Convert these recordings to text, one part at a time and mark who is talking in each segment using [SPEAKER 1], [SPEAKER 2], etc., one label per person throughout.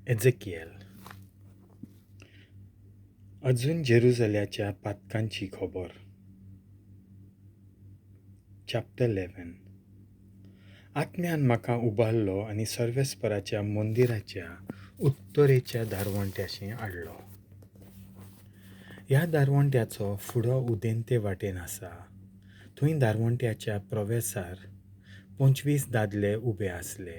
[SPEAKER 1] एजेकिएल अजून जेरुसलेमच्या पातकांची खबर. चॅप्टर 11. atmean म्हाका उबारलो आनी सर्वेस्पराच्या मंदिराच्या उत्तरेच्या दारवंट्याशी हाडलो. ह्या दारवंट्याचो फुडो उदेंते वाटेन आसा. थंय दारवंट्याच्या प्रवेशार 25 दादले उबे आसले.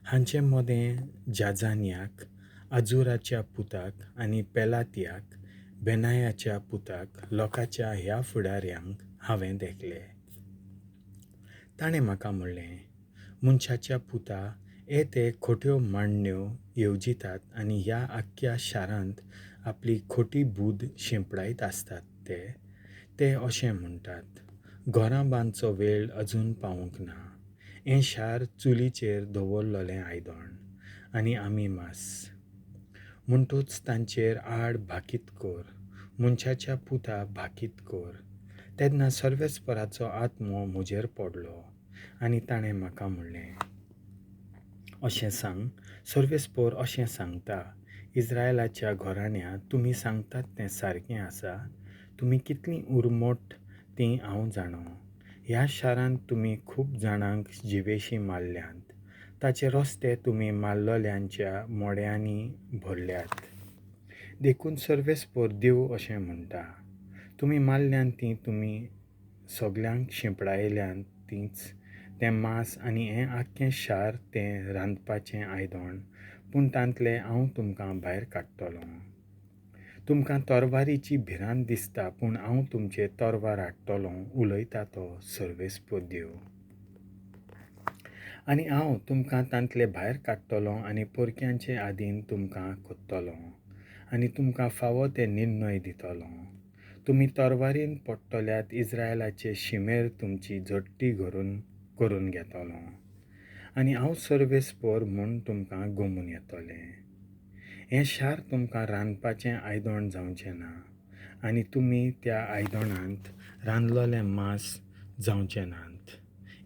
[SPEAKER 1] हांचे मदें जाजान्याक, आजुराच्या पुताक आनी पेलात्याक, बेनायाच्या पुताक लोकाच्या ह्या फुडाऱ्यांक हांवें देखले. ताणें म्हाका म्हणलें, मनशाच्या पुता, ते खोट्यो मांडण्यो येवजितात आनी ह्या आख्ख्या शारांत आपली खोटी बूद शिंपडायत आसतात ते अशें म्हणटात, घरां बांदचो वेळ अजून पावूंक ना. हें शार चुलीचेर दवरलोलें आयदन आनी आमी मांस. म्हणटूच तांचेर आड भाकीत कर, मनशाच्या पुता भाकीत कर. तेन्ना सर्वेस्पराचो आत्मो म्हजेर पडलो आनी ताणें म्हाका म्हणलें, अशें सांग, सर्वेस्पर अशें सांगता, इस्रायलाच्या घराण्या, तुमी सांगतात तें सारकें आसा. तुमी कितलीं उर्मट तीं हांव जाणो. ह्या शारांत तुमी खूब जाणांक जिवेशी मारल्यांत. ताचे रस्ते तुमी मारलोल्यांच्या मोड्यांनी भरल्यात. देखून सर्वेस्पर देव अशें म्हणटा, तुमी मारल्यांत तीं तुमी सगल्यांक शिंपडायल्यांत तींच तें मांस आनी हें आख्खें शार तें रांदपाचें आयदन, पूण तांतले हांव तुमकां भायर काडटलों. तुमकां तोरवारीची भिरांत दिसता, पूण हांव तुमचे तोरवार हाडटलों, उलयता तो सर्वेस्पर देव. आनी हांव तुमकां तांतले भायर काडटलों आनी परक्यांचे आदीन तुमकां कोत्तलों आनी तुमकां फावो ते निर्णय दितलों. तुमी तोरवारीन पडटल्यात. इस्रायलाचे शिमेर तुमची झडटी करून घेतलों आनी हांव सर्वेस्पर म्हूण तुमकां गमून येतलें. हें शार तुमकां रांदपाचें आयदन जावचें ना आनी तुमी त्या आयदनांत रांदलोलें मांस जावचें नात.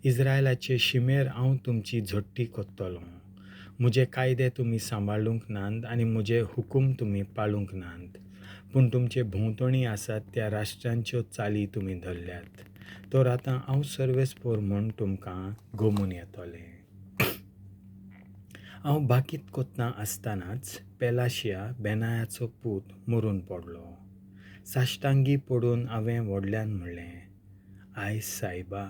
[SPEAKER 1] इस्रायलाचे शिमेर हांव तुमची झडटी कोत्तलों. म्हजे कायदे तुमी सांबाळूंक नात आनी म्हजे हुकूम तुमी पाळूंक नात, पूण तुमचे भोंवतणी आसात त्या राष्ट्रांच्यो चाली तुमी धरल्यात. तर आतां हांव सर्वेस्पर म्हूण तुमकां गमून येतलें. हांव बाकीत कोत्ता आसतनाच पेलाशिया, बेनायाचो पूत, मरून पडलो. साश्टांगी पडून हांवें व्हडल्यान म्हणलें, आयज सायबा,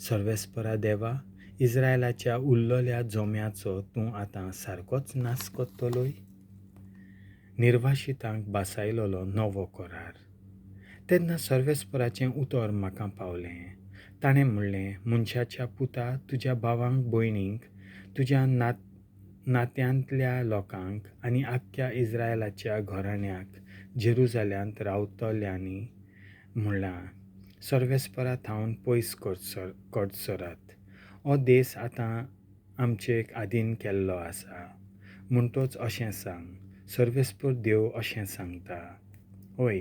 [SPEAKER 1] सर्वेस्परा देवा, इस्रायलाच्या उरलोल्या जोम्याचो तूं आतां सारकोच नाश कोत्तलोय? निर्वासितांक बासायलोलो नवो कोरार. तेन्ना सर्वेस्पराचें उतर म्हाका पावलें. ताणें म्हणलें, मनशाच्या पुता, तुज्या भावांक, भयणींक, तुज्या नात्यांतल्या लोकांक आनी आख्ख्या इस्रायलाच्या घराण्याक जेरुसलेमांत रावतल्यांनी म्हणलां, सर्वेस्परा थावन पयस कडसरात. हो देश आतां आमचे आदीन केल्लो आसा. म्हणटूच अशें सांग, सर्वेस्पर देव अशें सांगता, हय,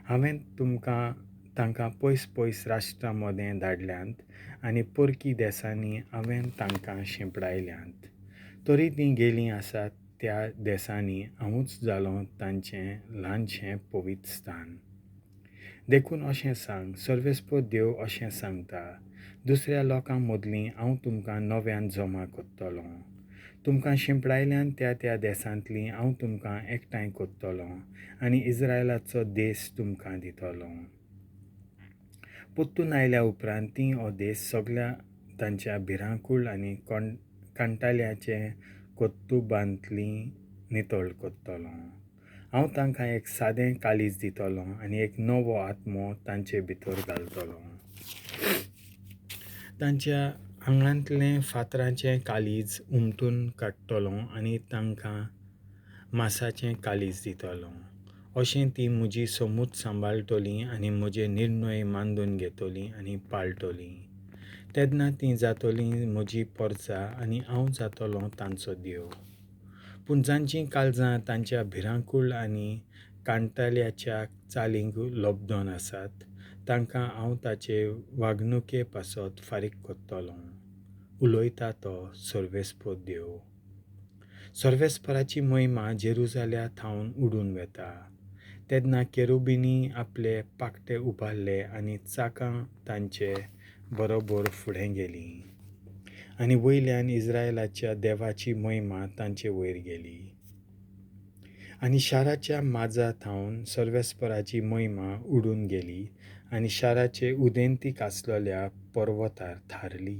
[SPEAKER 1] हांवें तांकां पयस राष्ट्रां मदें धाडल्यांत आनी परकी देसांनी हांवें तांकां शिंपडायल्यांत. तरी तीं गेलीं आसात त्या देसांनी हांवूच जालों तांचें ल्हानशें पवित्र स्थान. देखून अशें सांग, सर्वेस्पर देव अशें सांगता, दुसऱ्या लोकां मदलीं हांव तुमकां नव्यान जमा कोत्तलों. तुमकां शिंपडायल्यांत त्या देसांतलीं हांव तुमकां एकठांय कोत्तलों आनी इस्रायलाचो देश तुमकां दितलों. परतून आयल्या उपरांत तीं हो देश सगळ्या तांच्या भिरांकूळ आनी कांटाल्याचे कोत्तुबांतलीं नितळ कोत्तलों. हांव तांकां एक सादें काळीज दितलों आनी एक नवो आत्मो तांचे भितर घालतलों. तांच्या आंगांतलें फातराचें काळीज उमटून काडटलों आनी तांकां मांसाचें काळीज दितलों. अशें तीं म्हजी समूत सांबाळटलीं आनी म्हजे निर्णय मांडून घेतलीं आनी पाळटलीं. तेन्ना तीं जातलीं म्हजी परजां आनी हांव जातलों तांचो देव. पूण जांचीं काळजां तांच्या भिरांकूळ आनी कांटाल्याच्या चालींक लोबदोन आसात, तांकां हांव ताचे वागणुके पासत फारीक कोत्तलों, उलयता तो सर्वेस्पर देव. सोर्वेस-पोराची मोहिमा जेरुजाल्या थावन उडून वेता. तेन्ना केरुबींनी आपले पाखटे उबारले आनी चाकां तांचे बरोबर फुडें गेलीं. आनी वयल्यान इस्रायेलाच्या देवाची मोहिमा तांचे वयर गेली. आनी शाराच्या माजा थावन सोर्वेस-पोराची मोहिमा उडून गेली आनी शाराचे उदेंतीक आसलोल्या porvotar tharli.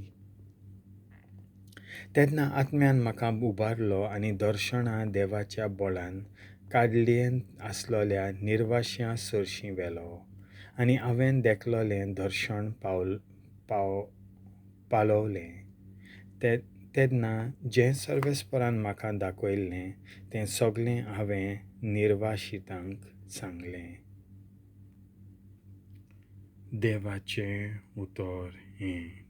[SPEAKER 1] तेन्ना atmean म्हाका उबारलो आनी dorxonan देवाच्या bollan Kal-deiant आसलोल्या निर्वाश्या सरशीं वेलो. आनी हांवें देखलोलें दर्शन पावलोवलें. तेन्ना जें सोर्वेस-पोरान म्हाका दाखयल्लें तें सगळें हांवें निर्वाशितांक सांगलें. देवाचें उतर हें.